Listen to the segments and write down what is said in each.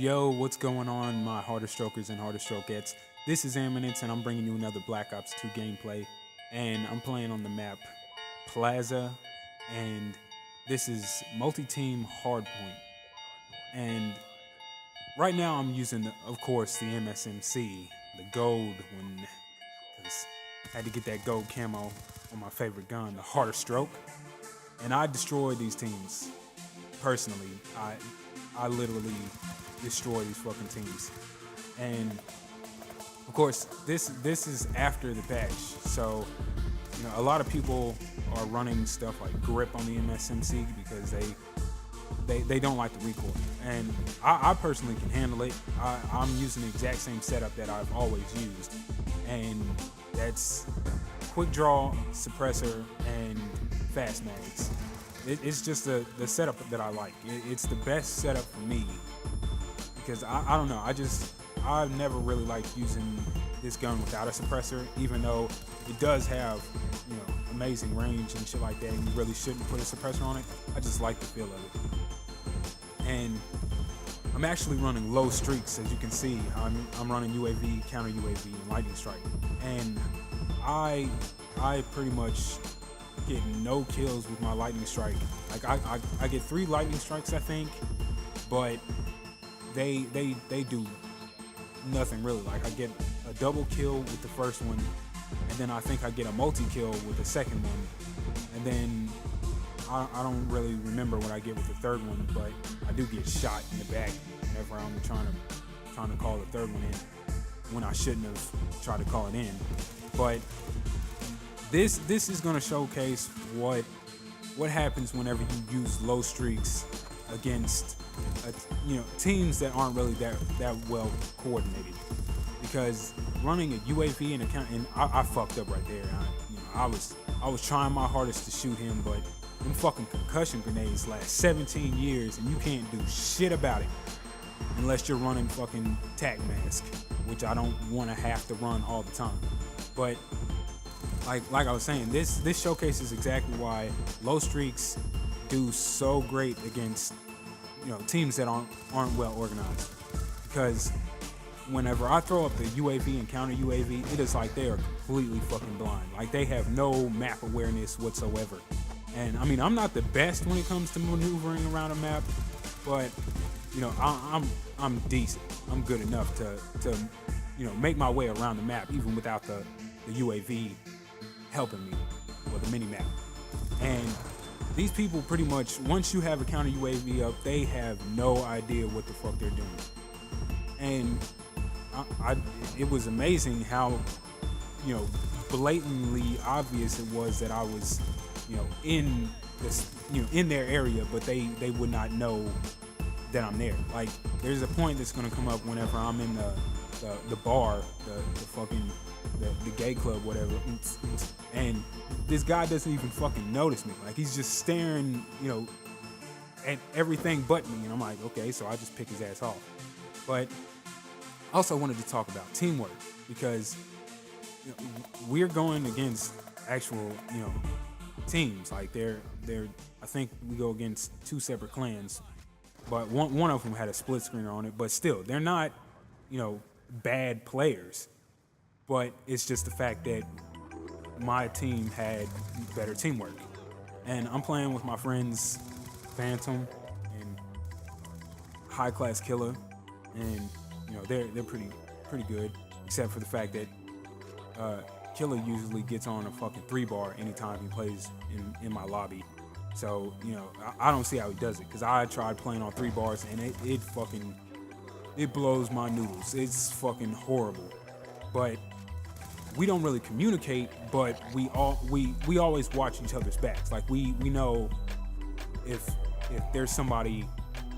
Yo, what's going on, my harder strokers and harder strokettes? This is Eminence, and I'm bringing you another Black Ops 2 gameplay. And I'm playing on the map Plaza, and this is multi-team hardpoint. And right now I'm using, of course, the MSMC, the gold one, because I had to get that gold camo on my favorite gun, the harder stroke. And I destroyed these teams. Personally, I literally destroy these fucking teams. And of course, this is after the patch. So, you know, a lot of people are running stuff like grip on the MSMC because they don't like the recoil. And I personally can handle it. I'm using the exact same setup that I've always used. And that's quick draw, suppressor, and fast mags. It's just the setup that I like. It's the best setup for me because I don't know. I've never really liked using this gun without a suppressor, even though it does have, you know, amazing range and shit like that, and you really shouldn't put a suppressor on it. I just like the feel of it. And I'm actually running low streaks, as you can see. I'm running UAV, counter UAV, and lightning strike. And I pretty much get no kills with my lightning strike. Like I get 3 lightning strikes, I think, but they do nothing really. Like I get a double kill with the first one, and then I think I get a multi-kill with the second one, and then I don't really remember what I get with the third one, but I do get shot in the back whenever I'm trying to call the third one in when I shouldn't have tried to call it in. But this is going to showcase what happens whenever you use low streaks against teams that aren't really that well coordinated. Because running a UAV and I fucked up right there. I was trying my hardest to shoot him, but them fucking concussion grenades last 17 years and you can't do shit about it unless you're running fucking tac mask, which I don't want to have to run all the time. But like I was saying, this showcases exactly why low streaks do so great against, you know, teams that aren't well organized. Because whenever I throw up the UAV and counter UAV, it is like they are completely fucking blind. Like they have no map awareness whatsoever. And I mean, I'm not the best when it comes to maneuvering around a map, but you know, I'm decent. I'm good enough to you know, make my way around the map even without the UAV helping me, or the mini map. And these people pretty much, once you have a counter UAV up, they have no idea what the fuck they're doing. And it was amazing how, you know, blatantly obvious it was that I was, you know, in this, you know, in their area, but they would not know that I'm there. Like there's a point that's gonna come up whenever I'm in the bar, the fucking the gay club, whatever, and this guy doesn't even fucking notice me. Like he's just staring, you know, at everything but me, and I'm like, okay, so I just pick his ass off. But I also wanted to talk about teamwork because, you know, we're going against actual, you know, teams. Like they're I think we go against 2 separate clans, but one of them had a split screener on it. But still, they're not, you know, bad players. But it's just the fact that my team had better teamwork. And I'm playing with my friends Phantom and High Class Killer, and you know, they're pretty good, except for the fact that Killer usually gets on a fucking 3-bar anytime he plays in my lobby. So, you know, I don't see how he does it, because I tried playing on 3 bars and it blows my noodles. It's fucking horrible. But we don't really communicate, but we always watch each other's backs. Like we know if there's somebody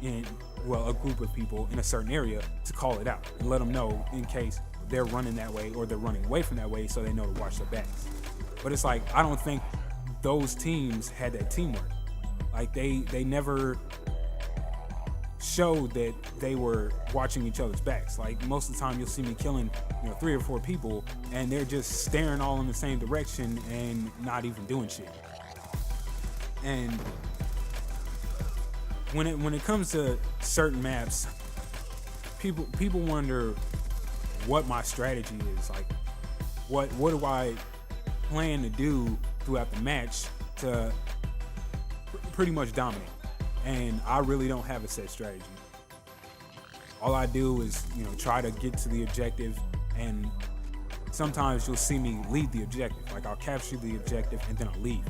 in, well, a group of people in a certain area, to call it out and let them know in case they're running that way or they're running away from that way, so they know to watch their backs. But it's like, I don't think those teams had that teamwork. Like they never showed that they were watching each other's backs. Like most of the time you'll see me killing, you know, 3 or 4 people and they're just staring all in the same direction and not even doing shit. And when it comes to certain maps, people wonder what my strategy is. Like, what do I plan to do throughout the match to pretty much dominate? And I really don't have a set strategy. All I do is, try to get to the objective, and sometimes you'll see me lead the objective. Like, I'll capture the objective and then I'll leave.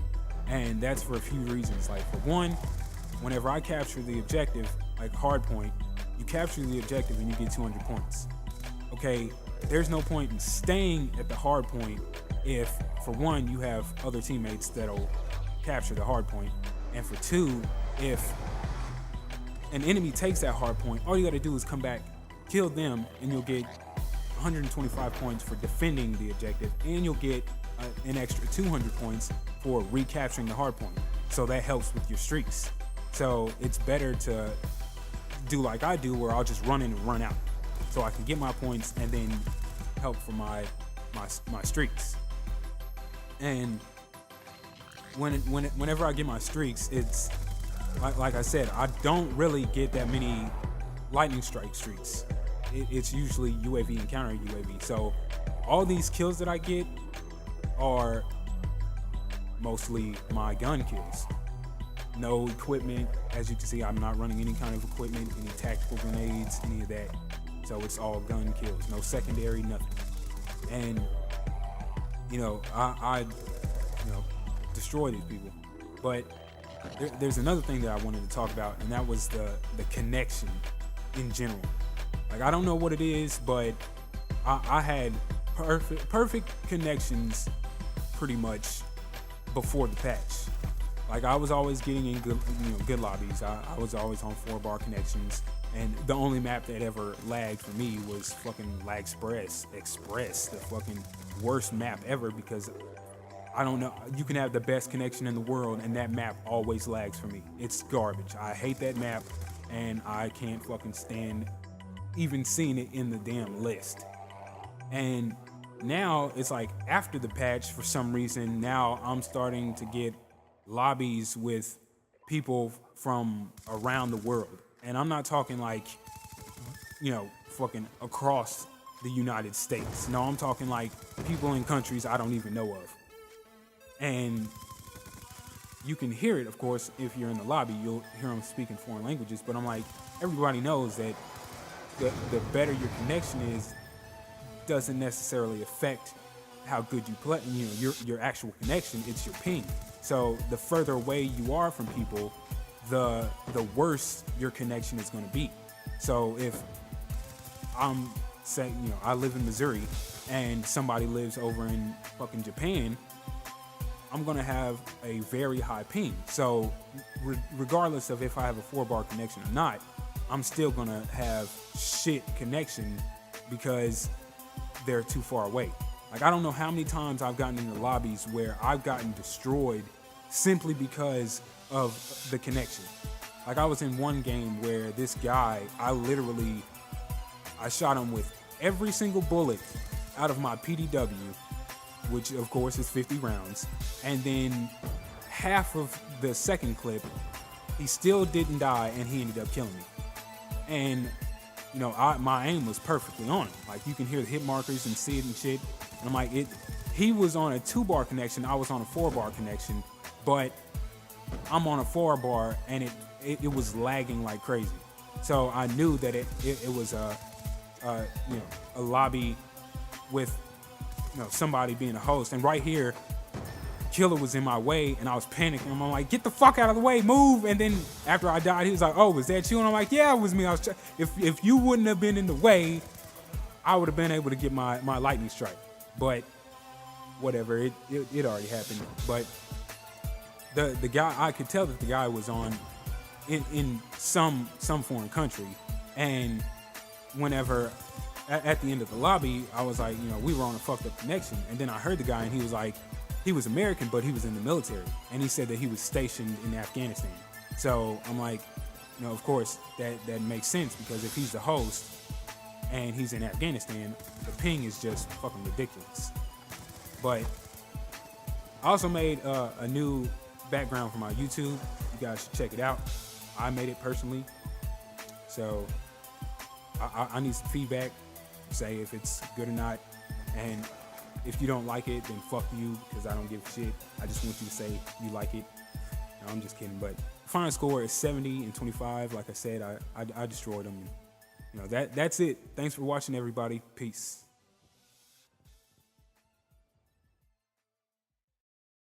And that's for a few reasons. Like, for one, whenever I capture the objective, like hard point, you capture the objective and you get 200 points. Okay, there's no point in staying at the hard point if, for one, you have other teammates that'll capture the hard point, and for two, if an enemy takes that hard point, all you gotta do is come back, kill them, and you'll get 125 points for defending the objective, and you'll get an extra 200 points for recapturing the hard point. So that helps with your streaks. So it's better to do like I do, where I'll just run in and run out, so I can get my points and then help for my streaks. And whenever I get my streaks, it's like I said, I don't really get that many lightning strike streaks. It's usually UAV and counter UAV. So all these kills that I get are mostly my gun kills. No equipment. As you can see, I'm not running any kind of equipment, any tactical grenades, any of that. So it's all gun kills. No secondary, nothing. And I destroy these people. But there's another thing that I wanted to talk about, and that was the connection in general. Like, I don't know what it is, but I had perfect connections pretty much before the patch. Like, I was always getting in good lobbies. I was always on 4-bar connections, and the only map that ever lagged for me was fucking Express, the fucking worst map ever, because I don't know, you can have the best connection in the world and that map always lags for me. It's garbage. I hate that map, and I can't fucking stand even seeing it in the damn list. And now it's like, after the patch, for some reason, now I'm starting to get lobbies with people from around the world. And I'm not talking like, fucking across the United States. No, I'm talking like people in countries I don't even know of. And you can hear it, of course, if you're in the lobby. You'll hear them speaking foreign languages. But I'm like, everybody knows that the better your connection is doesn't necessarily affect how good you play. Your actual connection, it's your ping. So the further away you are from people, the worse your connection is going to be. So if I'm saying, I live in Missouri and somebody lives over in fucking Japan, I'm going to have a very high ping. So regardless of if I have a 4-bar connection or not, I'm still going to have shit connection because they're too far away. Like, I don't know how many times I've gotten into lobbies where I've gotten destroyed simply because of the connection. Like, I was in one game where this guy, I shot him with every single bullet out of my PDW, which of course is 50 rounds. And then half of the second clip, he still didn't die, and he ended up killing me. And my aim was perfectly on him. Like, you can hear the hit markers and see it and shit. And I'm like, he was on a 2-bar connection, I was on a 4-bar connection, but I'm on a 4-bar, and it was lagging like crazy. So I knew that it was a lobby with somebody being a host. And right here, Killer was in my way, and I was panicking. I'm like, get the fuck out of the way, move. And then after I died, he was like, oh, was that you? And I'm like, yeah, it was me. If you wouldn't have been in the way, I would have been able to get my lightning strike. But whatever, it already happened. But the guy, I could tell that the guy was on in some foreign country. And whenever at the end of the lobby, I was like, we were on a fucked up connection. And then I heard the guy, and he was like, he was American, but he was in the military. And he said that he was stationed in Afghanistan. So I'm like, of course, that makes sense, because if he's the host and he's in Afghanistan, the ping is just fucking ridiculous. But I also made a new background for my YouTube. You guys should check it out. I made it personally. So I need some feedback. Say if it's good or not. And if you don't like it, then fuck you, because I don't give a shit. I just want you to say you like it. No, I'm just kidding. But the final score is 70-25. Like I said, I destroyed them. You know, that's it. Thanks for watching, everybody. Peace.